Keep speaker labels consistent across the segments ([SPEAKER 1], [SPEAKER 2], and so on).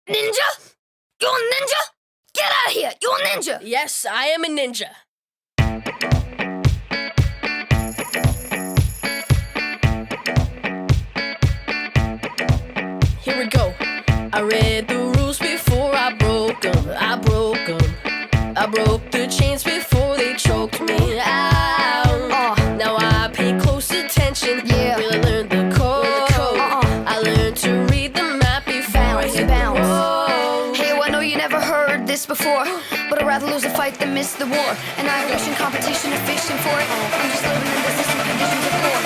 [SPEAKER 1] Ninja? You a ninja? Get out of here! You a ninja!
[SPEAKER 2] Yes, I am a ninja. Here we go. I read the rules before I broke them. I broke the chains before they choked me out. Now I pay close attention.
[SPEAKER 1] Yeah.
[SPEAKER 2] Really learned the code. I learned to read the map before I hit the road.
[SPEAKER 1] Hey, I know you never heard this before, but I'd rather lose a fight than miss the war. And I wish in competition of fishing for it. I'm just living in the system conditions of poor.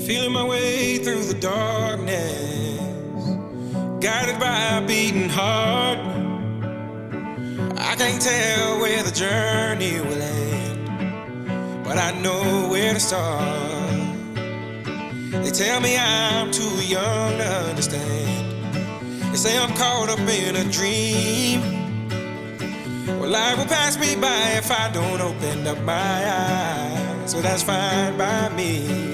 [SPEAKER 3] Feeling my way through the darkness, guided by a beating heart. I can't tell where the journey will end, but I know where to start. They tell me I'm too young to understand. They say I'm caught up in a dream. Well, life will pass me by if I don't open up my eyes. So that's fine by me.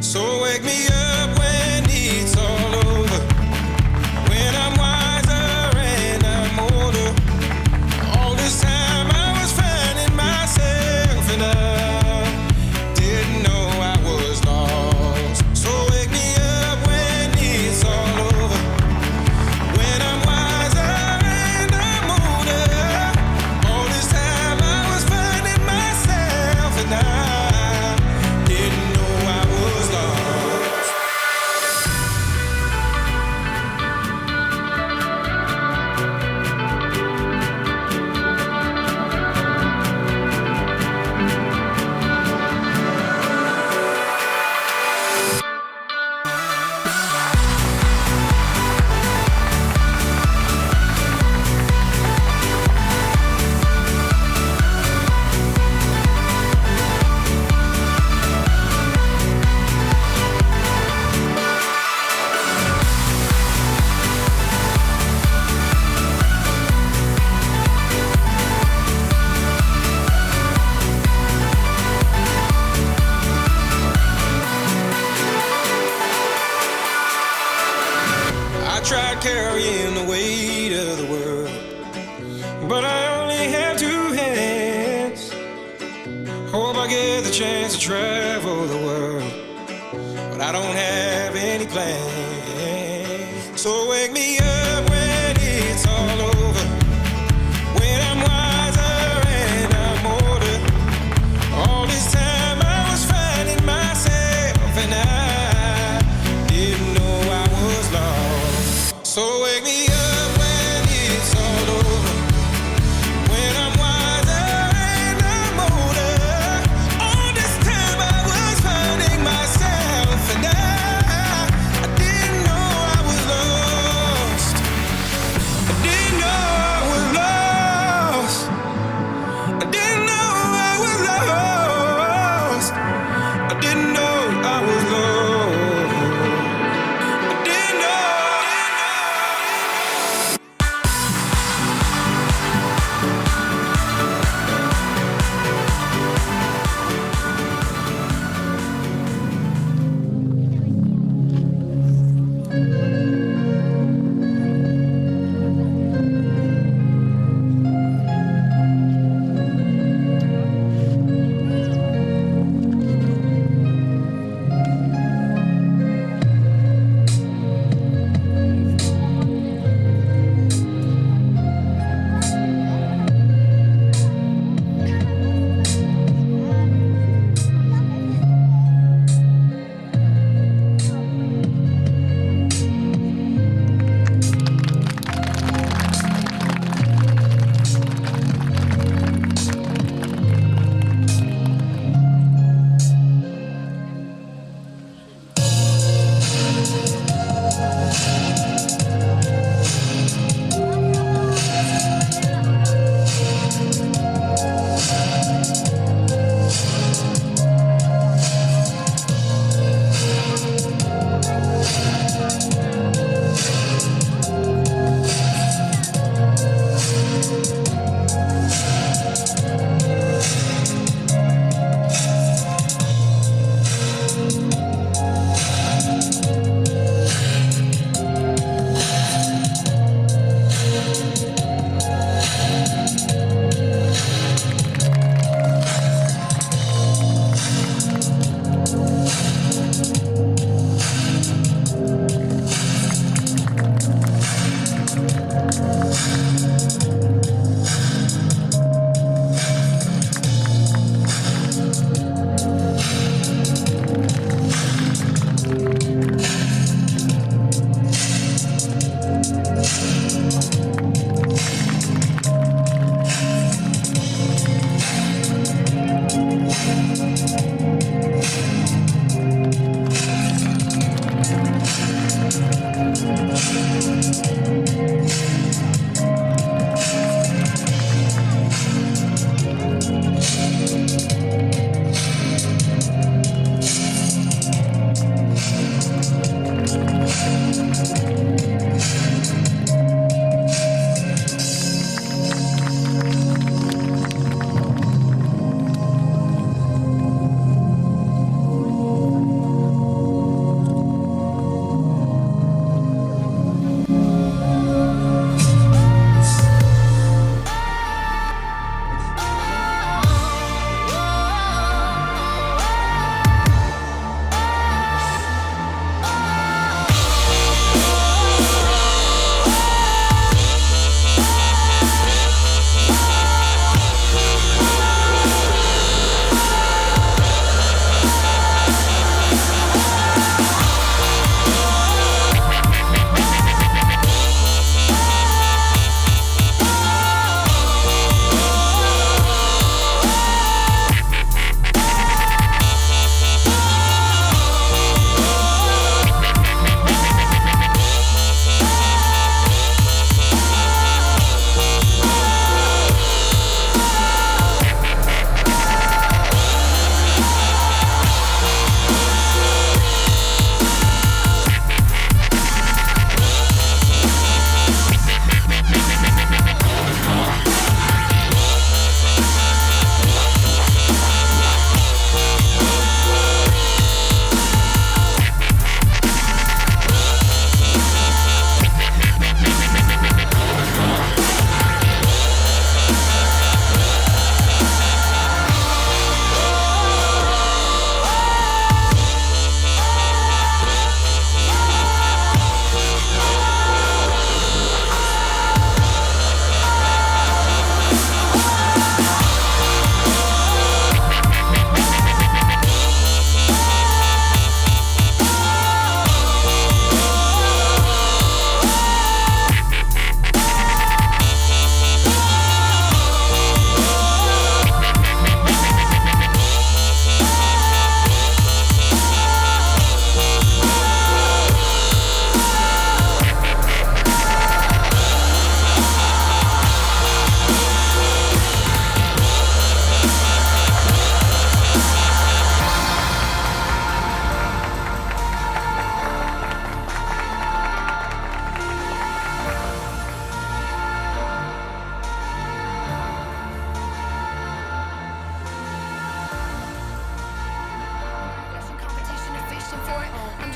[SPEAKER 3] So wake me up when it's all over, when I'm wiser and I'm older. All this time I was finding myself and I didn't know I was lost. So wake me up when it's all over, when I'm wiser and I'm older. All this time I was finding myself and I didn't know I was lost. I tried carrying the weight of the world, but I only have two hands. Hope I get the chance to travel the world, but I don't have any plans. So wake me up when it's all over, when I'm wiser and I'm older. All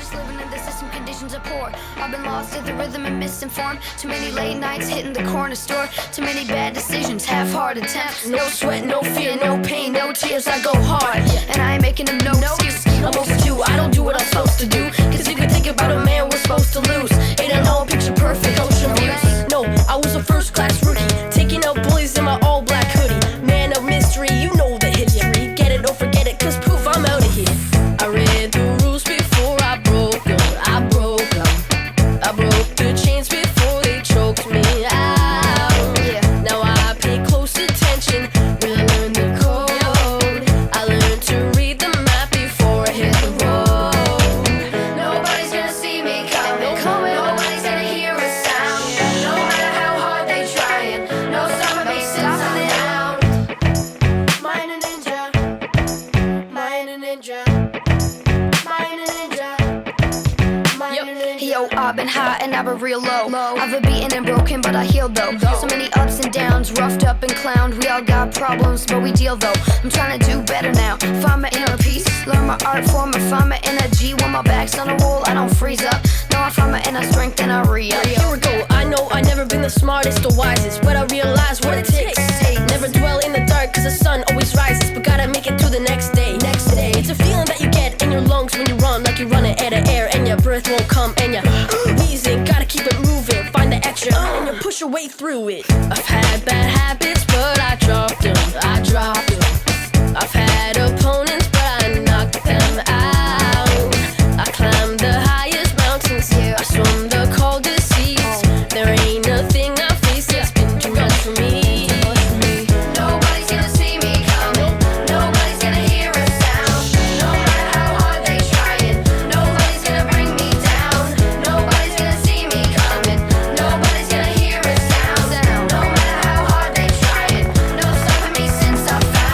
[SPEAKER 1] just living in the system, conditions are poor. I've been lost in the rhythm and misinformed. Too many late nights hitting the corner store. Too many bad decisions, half-hearted attempts.
[SPEAKER 2] No sweat, no fear, no pain, no tears, I go hard.
[SPEAKER 1] And I ain't making them no excuse.
[SPEAKER 2] I'm overdue, I don't do what I'm supposed to do. Cause if you think about a man, we're supposed to lose. Ain't I know picture perfect ocean views. No, I was a first class rookie, taking out bullies in my all black hoodie. Man of mystery, you know the history. Get it or forget it, cause proof I'm out of here. I read the rules before I broke them. I broke them. I broke the chains before they choked me out. Now I pay close attention when I learn the code. I learned to read the map before I hit the road.
[SPEAKER 1] Nobody's gonna see me coming. Nobody's gonna hear a sound. No matter how hard they trying. No stopping me since I'm down. Mine a ninja. Mine a ninja. Mine a ninja. Mine a ninja. Yo, I've been high and I've been real low. I've been beaten and broken, but I healed though. So many ups and downs, roughed up and clowned. We all got problems, but we deal though. I'm trying to do better now. Find my inner peace, learn my art form, and find my energy. When my back's on the wall, I don't freeze up. No, I find my inner strength and I re-up.
[SPEAKER 2] Here we go, I know I never been the smartest or wisest, but I realize what it takes. Never dwell in the dark, cause the sun always rises, but gotta make it to the next day. It's a feeling that you get in your lungs when you run, like you're running out of air and your breath won't come and you're wheezing. Gotta keep it moving, find the extra and you push your way through it. I've had bad habits, but I dropped them. I've had opponents, but I knocked them out. I climbed the highest mountains, I swam the coldest seas. There ain't nothing I face that's been too much for me.
[SPEAKER 1] Nobody's gonna see me coming. Nobody's gonna hear a sound. No matter how hard they trying. Nobody's gonna bring me down. Nobody's gonna see me coming. Nobody's gonna hear a sound. No matter how hard they trying. No stopping me since I found.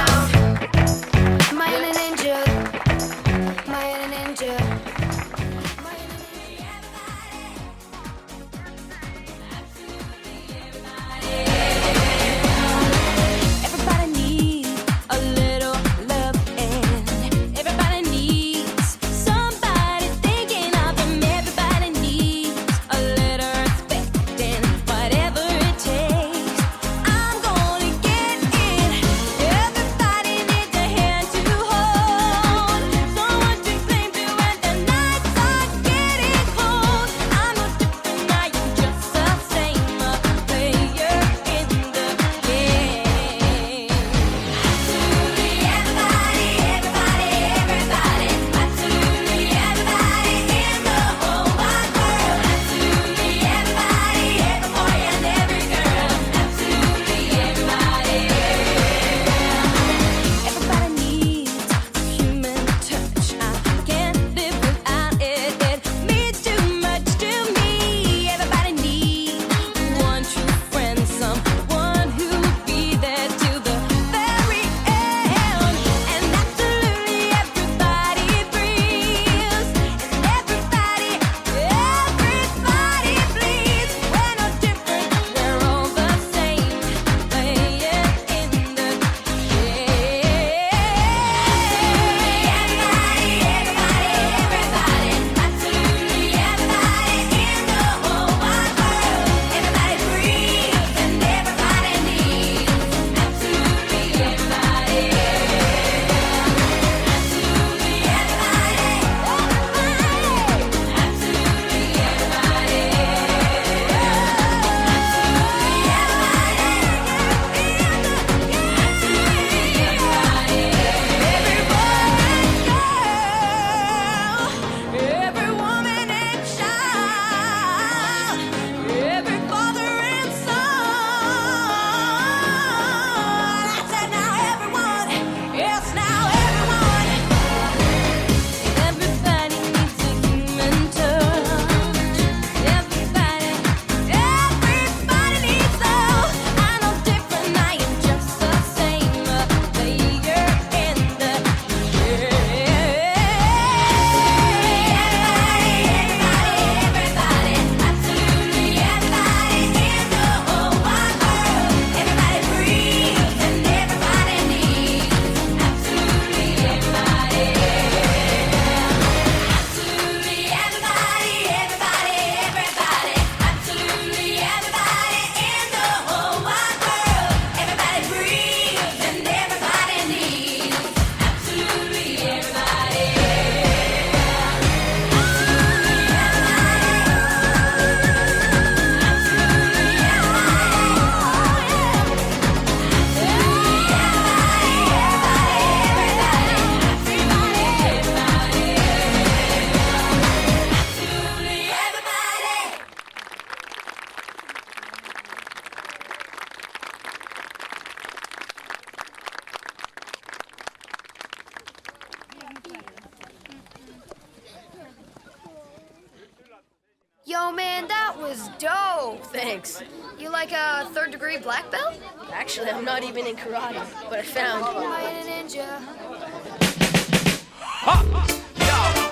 [SPEAKER 1] Yo, man, that was dope.
[SPEAKER 2] Thanks.
[SPEAKER 1] You like a third-degree black belt?
[SPEAKER 2] Actually, I'm not even in karate, but I found.
[SPEAKER 1] I ain't a ninja.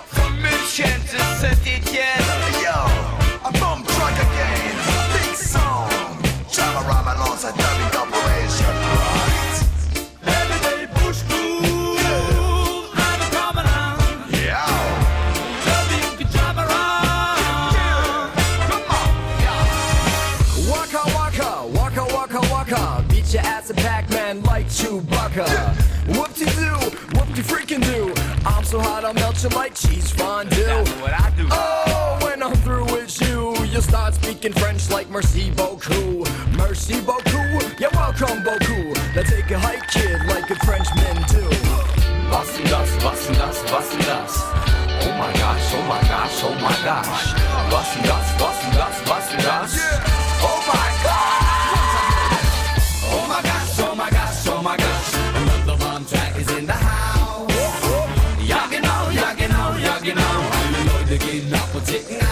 [SPEAKER 4] From München to Saint-Étienne.
[SPEAKER 5] Yo, a bomb truck again. Big song. Java Rama launch a dubbing operation. Right.
[SPEAKER 4] Everyday push through. I'm a promenade.
[SPEAKER 5] Yo.
[SPEAKER 4] Loving the drive around. Come on, yo.
[SPEAKER 6] Waka waka, waka waka waka. Beat your ass at Pac-Man like Chewbacca. Whoop-de-doo, whoop-de-freaking do. I'm so hot I'll melt you like cheese fondue.
[SPEAKER 4] That's what I do.
[SPEAKER 6] Oh, when I'm through with you, you'll start speaking French like merci beaucoup. Merci beaucoup, yeah welcome beaucoup. Now take a hike, kid, like good Frenchmen do.
[SPEAKER 4] Was denn das, was denn das, was denn das? Oh my gosh, oh my gosh, oh my gosh. Was denn das, was denn das, was denn das? Oh my gosh! Oh my gosh, oh my gosh, oh my gosh. Another bomb track is in the house. Ja genau, ja genau, ja genau. Alle Leute gehen ab und ticken aus.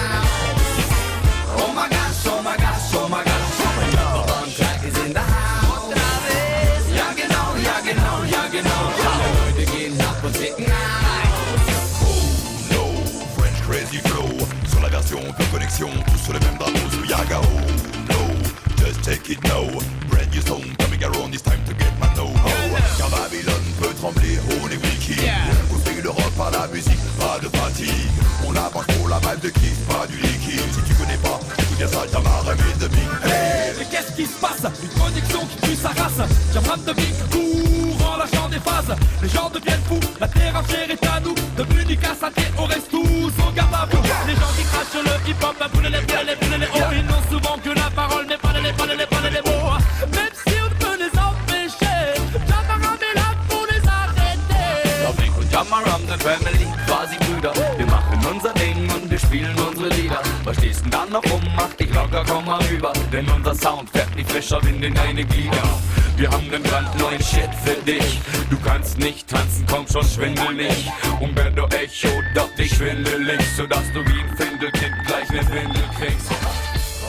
[SPEAKER 4] Oh my gosh, oh my gosh, oh my gosh. Another bomb track is in the house. Ja genau, ja genau, ja genau. Alle Leute gehen ab und ticken aus.
[SPEAKER 5] Oh no, French crazy flow. Sur la version de connexion, tous sur le même drapeau sous Yaga. Oh no, just take it now. Brand new song coming around, it's time to get my know-how. Car Babylone peut trembler, on est wiki. Construit l'Europe par la musique, pas de fatigue. On avance pour la vibe de kiff, pas du liquide. Si tu connais pas, écoute bien ça, t'as marre de big. Hey!
[SPEAKER 4] Mais qu'est-ce qui se passe? Une connexion qui tue sa race. J'apprends de Mick court en lâchant des phases. Les gens deviennent fous, la terre entière est à nous. De Munich à Saint-Thé, on reste tous au garde à vous. Les gens qui crachent sur le hip-hop, boulez les hauts. Ils n'ont souvent que la parole, mais pas les mots. Même si on peut les empêcher, Jamaram est là pour les arrêter. Loving und Jamaram sind Family, quasi Brüder. Wir machen unser Ding und wir spielen unsere Lieder. Was stehst denn dann noch rum? Mach dich locker, komm mal rüber. Denn unser Sound fährt wie frischer Wind in deine Glieder. Wir haben den brandneuen Shit für dich. Du kannst nicht tanzen, komm schon, schwindel nicht. Umberto Echo, doch dich schwindelig, sodass du wie ein Findelkind gleich ne Windel kriegst.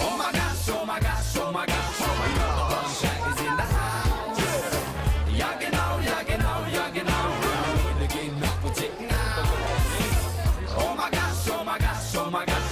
[SPEAKER 4] Oh my gosh, oh my gosh, oh my gosh. Another bomb track is in the house. Ja genau, ja genau, ja genau. Wir gehen ab und ticken aus. Oh my gosh, oh my gosh, oh my gosh.